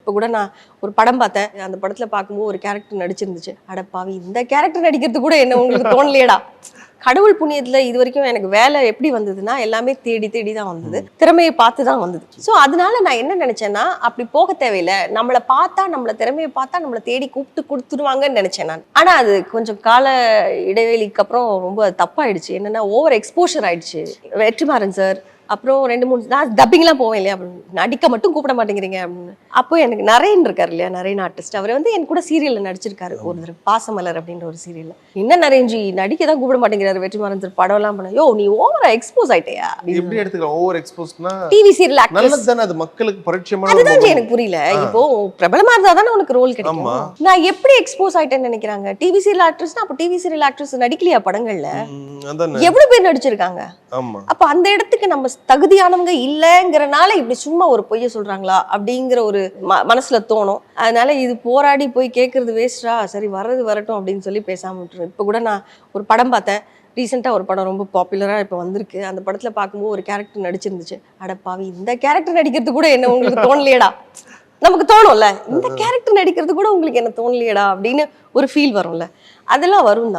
இப்போ கூட நான் ஒரு படம் பார்த்தேன். அந்த படத்துல பார்க்கும்போது ஒரு கேரக்டர் நடிச்சிருந்துச்சு. அட பாவி, இந்த கேரக்டர் நடிக்கிறது கூட என்ன உங்களுக்கு தோணலையேடா. கடவுள் புண்ணியத்துல இது வரைக்கும் எனக்கு வேலை எப்படி வந்ததுன்னா எல்லாமே தேடி தேடி தான் வந்தது, திறமையை பார்த்து தான் வந்தது. ஸோ அதனால நான் என்ன நினைச்சேன்னா, அப்படி போக தேவையில்லை, நம்மளை பார்த்தா நம்மள திறமையை பார்த்தா நம்மளை தேடி கூப்பிட்டு கொடுத்துருவாங்கன்னு நினைச்சேன் நான். ஆனா அது கொஞ்சம் கால இடைவெளிக்கு அப்புறம் ரொம்ப தப்பாயிடுச்சு. என்னன்னா ஓவர் எக்ஸ்போஷர் ஆயிடுச்சு. வெற்றிமாறன் சார், அப்புறம் 2-3 நான் டப்பிங்லாம் போவேன் இல்லையா, நடிக்க மட்டும் கூப்பிட மாட்டேங்கிறீங்க அப்படின்னு. அப்போ எனக்கு நரேன் இருக்காரு இல்லையா, நரேன் ஆர்டிஸ்ட், அவர் வந்து என் கூட சீரியல்ல நடிச்சிருக்காரு ஒரு தடவை, பாசமலர் அப்படின்ற ஒரு சீரியல்ல. என்ன நரேன்ஜி நடிக்க தான் கூப்பிட மாட்டேங்கிறாரு வெற்றிமாறன் சார், படம் எல்லாம் பண்ண, யோ நீ ஓவரா எக்ஸ்போஸ் ஆயிட்டியா. எப்படி எடுத்துக்கலாம் ஓவர் எக்ஸ்போஸ்னா? டிவி சீரியல் ஆக்டர் நல்லது தானே, அது மக்களுக்கு பரிச்சயமான. அதுதான் எனக்கு புரியல. இப்போ பிரபலமா இருந்தா தானே உனக்கு ரோல் கிடைக்கும். நான் எப்படி எக்ஸ்போஸ் ஆயிட்டேன்னு நினைக்கிறாங்க. டிவி சீரியல் ஆக்ட்ரஸ்னா அப்ப டிவி சீரியல் ஆக்ட்ரஸ் நடிக்கலையா படங்கள்ல? எவ்வளவு பேர் நடிச்சிருக்காங்க. அப்ப அந்த இடத்துக்கு நம்ம தகுதியானவங்க இல்லைங்கிறனால இப்படி சும்மா ஒரு பொய்ய சொல்றாங்களா அப்படிங்கிற ஒரு மனசுல தோணும். அதனால இது போராடி போய் கேட்கறது வேஸ்டா, சரி வர்றது வரட்டும் அப்படின்னு சொல்லி பேசாம விட்டுருவேன். இப்போ கூட நான் ஒரு படம் பார்த்தேன் ரீசெண்டாக, ஒரு படம் ரொம்ப பாப்புலராக இப்போ வந்திருக்கு. அந்த படத்தில் பார்க்கும்போது ஒரு கேரக்டர் நடிச்சிருந்துச்சு. அட பாவி, இந்த கேரக்டர் நடிக்கிறது கூட என்ன உங்களுக்கு தோணலையேடா. நமக்கு தோணும்ல, இந்த கேரக்டர் நடிக்கிறது கூட உங்களுக்கு என்ன தோணலையேடா அப்படின்னு ஒரு ஃபீல் வரும்ல, அதெல்லாம் வரும் தான்.